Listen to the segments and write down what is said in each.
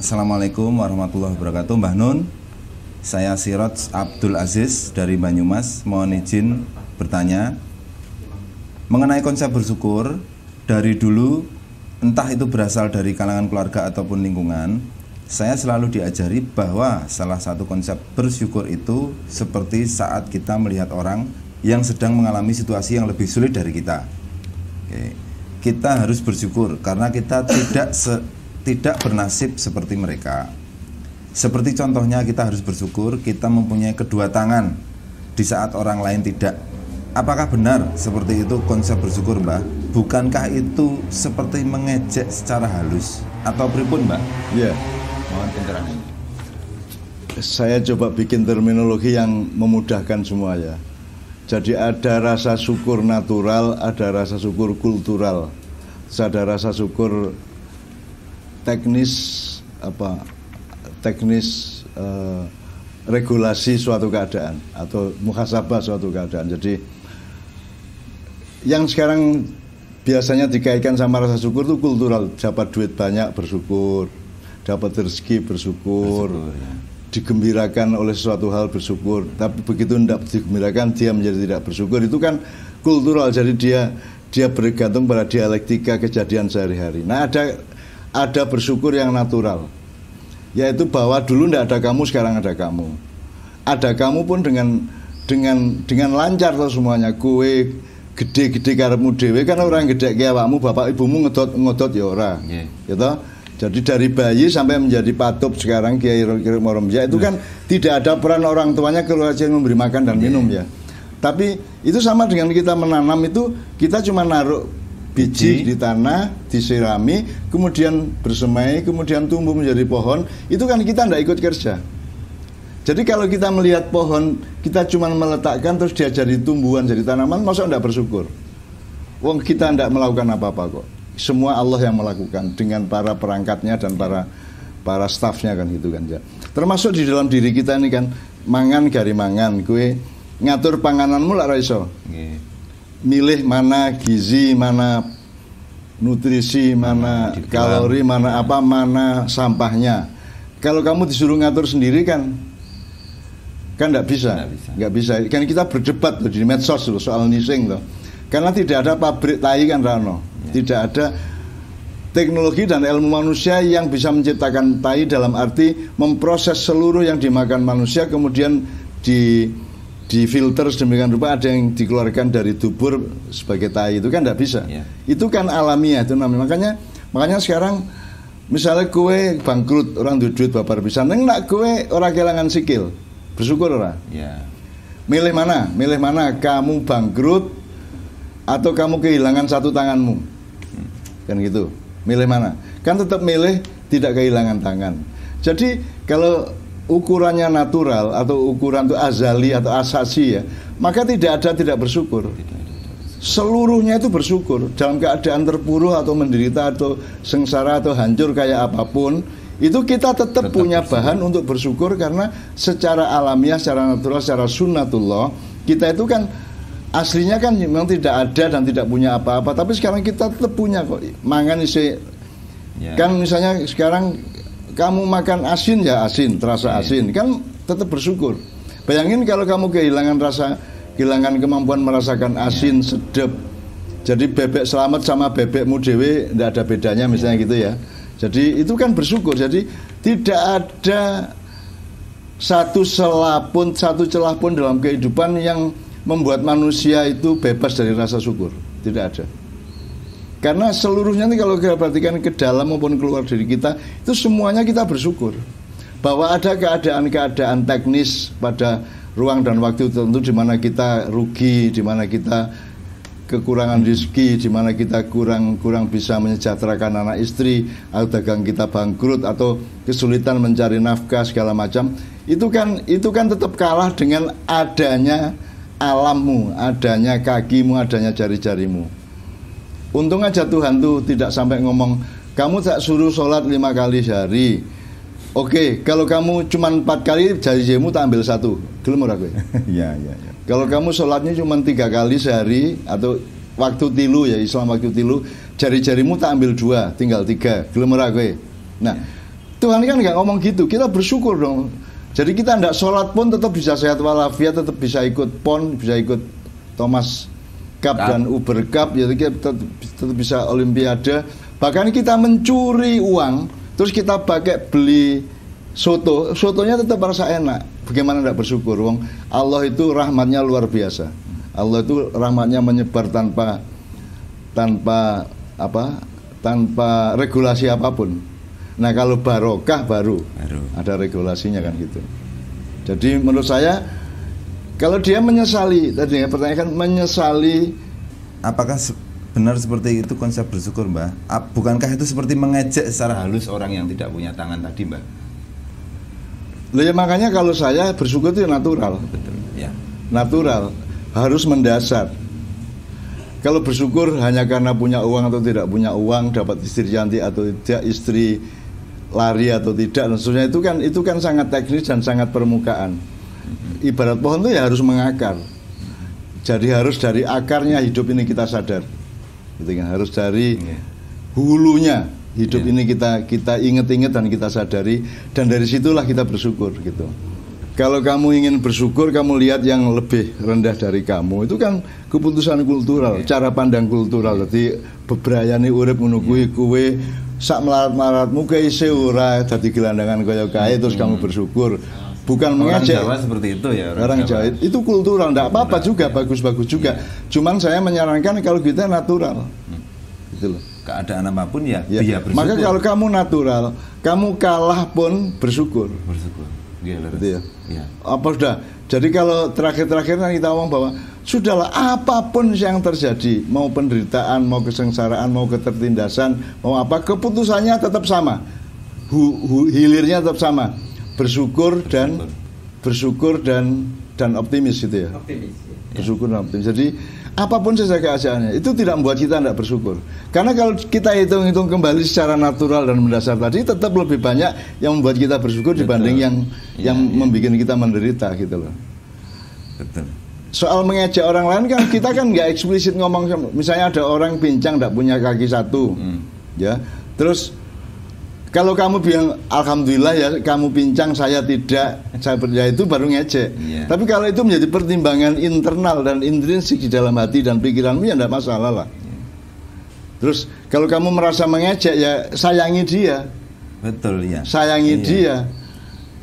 Assalamualaikum warahmatullahi wabarakatuh. Mbah Nun, saya Siroj Abdul Aziz dari Banyumas. Mohon izin bertanya mengenai konsep bersyukur. Dari dulu, entah itu berasal dari kalangan keluarga ataupun lingkungan, saya selalu diajari bahwa salah satu konsep bersyukur itu seperti saat kita melihat orang yang sedang mengalami situasi yang lebih sulit dari kita. Oke. Kita harus bersyukur karena kita tidak bernasib seperti mereka. Seperti contohnya, kita harus bersyukur kita mempunyai kedua tangan di saat orang lain tidak. Apakah benar seperti itu konsep bersyukur, Mbah? Bukankah itu seperti mengejek secara halus atau pripun, Mbah? Iya. Mohon pencerahan. Saya coba bikin terminologi yang memudahkan semua ya. Jadi ada rasa syukur natural, ada rasa syukur kultural, ada rasa syukur teknis regulasi suatu keadaan atau muhasabah suatu keadaan. Jadi yang sekarang biasanya dikaitkan sama rasa syukur itu kultural, dapat duit banyak bersyukur, dapat rezeki bersyukur, ya. Digembirakan oleh suatu hal bersyukur. Tapi begitu tidak digembirakan dia menjadi tidak bersyukur. Itu kan kultural, jadi dia bergantung pada dialektika kejadian sehari-hari. Nah, ada bersyukur yang natural, yaitu bahwa dulu tidak ada kamu, sekarang ada kamu. Ada kamu pun dengan lancar tuh semuanya. Kue gede-gede karepmu dhewe kan orang gede kayak awakmu, bapak ibumu ngodot ya ora. Gitu. Jadi dari bayi sampai menjadi patub sekarang Kiai Moromja itu kan tidak ada peran orang tuanya keluar aja memberi makan dan minum ya. Tapi itu sama dengan kita menanam, itu kita cuma naruh biji di tanah, disirami, kemudian bersemai, kemudian tumbuh menjadi pohon. Itu kan kita tidak ikut kerja. Jadi kalau kita melihat pohon, kita cuma meletakkan terus dia jadi tumbuhan, jadi tanaman, masa tidak bersyukur? Wong kita tidak melakukan apa-apa kok. Semua Allah yang melakukan dengan para perangkatnya dan para stafnya kan gitu kan ya. Termasuk di dalam diri kita ini kan, mangan gari mangan, kue ngatur pangananmu lah raiso. Milih mana gizi, mana nutrisi, mana kalori, mana apa, mana sampahnya. Kalau kamu disuruh ngatur sendiri kan nggak bisa. Kan kita berdebat loh di medsos loh, soal nising loh. Karena tidak ada pabrik tai kan Rano, tidak ada teknologi dan ilmu manusia yang bisa menciptakan tai dalam arti memproses seluruh yang dimakan manusia kemudian difilter sedemikian rupa ada yang dikeluarkan dari dubur sebagai tai, itu kan tidak bisa. Itu kan alamiah itu namanya. Makanya sekarang misalnya kue bangkrut, orang duit babar bisa, neng nak kue orang kehilangan sikil, bersyukur orang. Milih mana? Kamu bangkrut atau kamu kehilangan satu tanganmu, kan gitu. Milih mana? Kan tetap milih tidak kehilangan tangan. Jadi kalau ukurannya natural atau ukuran itu azali atau asasi ya, maka tidak bersyukur. Seluruhnya itu bersyukur dalam keadaan terpuruk atau menderita atau sengsara atau hancur kayak apapun, itu kita tetap punya bahan untuk bersyukur karena secara alamiah, secara natural, secara sunnatullah kita itu kan aslinya kan memang tidak ada dan tidak punya apa-apa, tapi sekarang kita tetap punya kok. Mangan isi kan misalnya sekarang kamu makan asin ya asin, terasa asin, kan tetap bersyukur. Bayangin kalau kamu kehilangan kemampuan merasakan asin, sedap. Jadi bebek selamat sama bebekmu dewe tidak ada bedanya misalnya gitu ya. Jadi itu kan bersyukur. Jadi tidak ada satu celah pun dalam kehidupan yang membuat manusia itu bebas dari rasa syukur. Tidak ada. Karena seluruhnya ini kalau kita perhatikan ke dalam maupun keluar dari kita, itu semuanya kita bersyukur. Bahwa ada keadaan-keadaan teknis pada ruang dan waktu tertentu di mana kita rugi, di mana kita kekurangan rezeki, di mana kita kurang bisa menyejahterakan anak istri, atau dagang kita bangkrut, atau kesulitan mencari nafkah segala macam. Itu kan tetap kalah dengan adanya alammu, adanya kakimu, adanya jari-jarimu. Untung aja Tuhan tuh tidak sampai ngomong kamu tak suruh sholat 5 kali sehari. Oke, kalau kamu cuma 4 kali jari-jarimu tak ambil 1. Gelem ora kowe? Iya. Kalau kamu sholatnya cuma 3 kali sehari atau waktu tilu ya, Islam waktu tilu, jari-jarimu tak ambil 2, tinggal 3. Gelem ora kowe? Nah, Tuhan kan nggak ngomong gitu. Kita bersyukur dong. Jadi kita tidak sholat pun tetap bisa sehat walafiat, tetap bisa ikut PON, bisa ikut Thomas Cup dan Uber Cup, jadi kita tetap bisa Olimpiade. Bahkan kita mencuri uang, terus kita pakai beli sotonya tetap rasa enak. Bagaimana tidak bersyukur? Wong Allah itu rahmatnya luar biasa. Allah itu rahmatnya menyebar tanpa regulasi apapun. Nah kalau barokah baru ada regulasinya kan gitu. Jadi menurut saya kalau dia menyesali, tadi pertanyaan menyesali, apakah benar seperti itu konsep bersyukur, Mbah? Bukankah itu seperti mengejek secara halus orang yang tidak punya tangan tadi, Mbah? Loh ya makanya kalau saya bersyukur itu natural. Betul, ya. Natural, harus mendasar. Kalau bersyukur hanya karena punya uang atau tidak punya uang, dapat istri cantik atau tidak, istri lari atau tidak, dan seterusnya, itu kan sangat teknis dan sangat permukaan. Ibarat pohon itu ya harus mengakar. Jadi harus dari akarnya hidup ini kita sadar, gitu kan? Harus dari hulunya hidup ini kita ingat-ingat dan kita sadari, dan dari situlah kita bersyukur gitu. Kalau kamu ingin bersyukur, kamu lihat yang lebih rendah dari kamu, itu kan keputusan kultural, cara pandang kultural. Jadi bebrayani urip ngono kuwi kowe sak melarat-melaratmu keise ora dadi gelandangan kaya kae terus kamu bersyukur. Bukan mengejek. Orang Jawa seperti itu ya. Orang Jawa itu kultural, enggak apa-apa juga, bagus-bagus juga. Cuman saya menyarankan kalau kita natural. Gitu loh. Keadaan apapun ya bersyukur. Maka kalau kamu natural, kamu kalah pun bersyukur. Bersyukur. Gitu ya. Apa sudah? Jadi kalau terakhir-terakhir kita ngomong bahwa sudahlah apapun yang terjadi, mau penderitaan, mau kesengsaraan, mau ketertindasan, mau apa, keputusannya tetap sama, hilirnya tetap sama, bersyukur dan optimis gitu ya. Bersyukur dan optimis. Jadi apapun saja keadaannya, itu tidak membuat kita tidak bersyukur. Karena kalau kita hitung-hitung kembali secara natural dan mendasar tadi, tetap lebih banyak yang membuat kita bersyukur dibanding yang membuat kita menderita gitu loh. Betul. Soal mengejek orang lain kan kita kan nggak eksplisit ngomong, misalnya ada orang pincang tidak punya kaki satu, ya. Terus kalau kamu bilang alhamdulillah ya kamu pincang saya tidak, saya percaya, itu baru ngejek. Tapi kalau itu menjadi pertimbangan internal dan intrinsik di dalam hati dan pikiranmu ya tidak masalah lah. Terus kalau kamu merasa mengejek ya sayangi dia. Betul ya. Sayangi dia.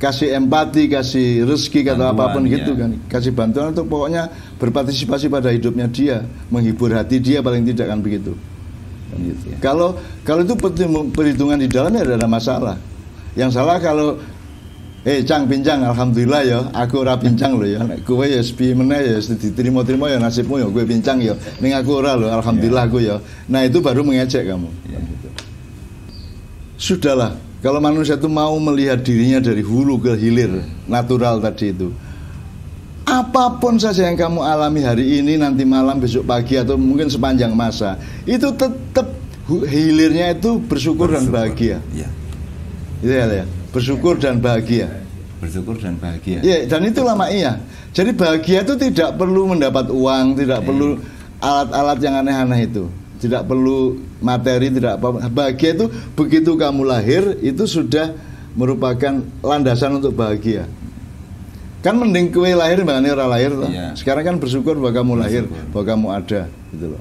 Kasih empati, kasih rezeki atau apapun gitu kan. Kasih bantuan untuk pokoknya berpartisipasi pada hidupnya dia, menghibur hati dia paling tidak kan begitu. Gitu. Kalau itu perhitungan di dalamnya tidak ada masalah. Yang salah kalau cang pincang alhamdulillah ya, aku ora pincang loh ya. Kowe ya sepi meneh ya diterima-terima ya nasibmu ya, gue pincang ya. Ning aku ora loh alhamdulillah aku ya. Nah, itu baru mengejek kamu. Gitu. Sudahlah, kalau manusia itu mau melihat dirinya dari hulu ke hilir, natural tadi itu. Apapun saja yang kamu alami hari ini, nanti malam, besok pagi, atau mungkin sepanjang masa, itu tetap hilirnya itu bersyukur dan bahagia. Iya, bersyukur dan bahagia. Bersyukur dan bahagia. Iya, dan itulah makiyah. Jadi bahagia itu tidak perlu mendapat uang, tidak perlu alat-alat yang aneh-aneh itu, tidak perlu materi, tidak apa. Bahagia itu begitu kamu lahir itu sudah merupakan landasan untuk bahagia. Kan mending kue lahir mbakane ora lahir toh. Sekarang kan bersyukur bahwa kamu lahir, bahwa kamu ada gitu loh.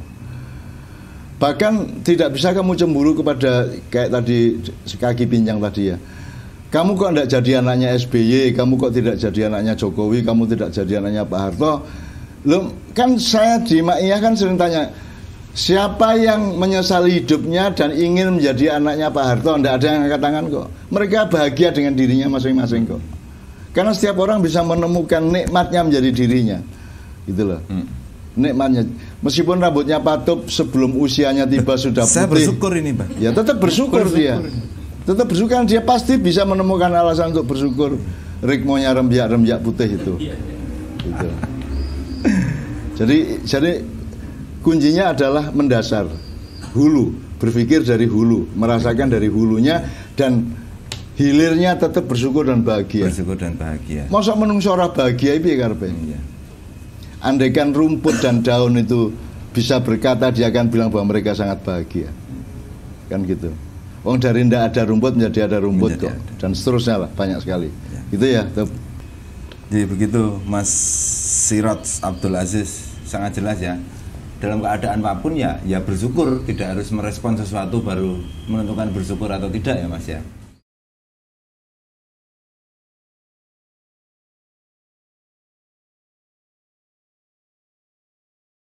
Bahkan tidak bisa kamu cemburu kepada kayak tadi kaki pincang tadi ya. Kamu kok tidak jadi anaknya SBY, kamu kok tidak jadi anaknya Jokowi, kamu tidak jadi anaknya Pak Harto. Loh, kan saya di Maiyah kan sering tanya, siapa yang menyesali hidupnya dan ingin menjadi anaknya Pak Harto? Tidak ada yang angkat tangan kok. Mereka bahagia dengan dirinya masing-masing kok. Karena setiap orang bisa menemukan nikmatnya menjadi dirinya, gitu loh. Nikmatnya, meskipun rambutnya patup sebelum usianya tiba sudah putih. Saya bersyukur ini, Pak. Ya tetap bersyukur dia. Tetap bersyukur, dia pasti bisa menemukan alasan untuk bersyukur. Ritmonya rembiak-rembiak putih itu. Gitu. Jadi kuncinya adalah mendasar, hulu, berpikir dari hulu, merasakan dari hulunya, dan hilirnya tetap bersyukur dan bahagia. Bersyukur dan bahagia. Masa menungso ora bahagia piye karepe? Andaikan rumput dan daun itu bisa berkata, dia akan bilang bahwa mereka sangat bahagia. Kan gitu. Wong dari ndak ada rumput menjadi ada rumput Menjadi kok. ada. Dan seterusnya lah, banyak sekali. Ya. Gitu ya. Jadi begitu Mas Sirot Abdul Aziz, sangat jelas ya. Dalam keadaan apapun ya bersyukur, tidak harus merespon sesuatu baru menentukan bersyukur atau tidak ya Mas ya.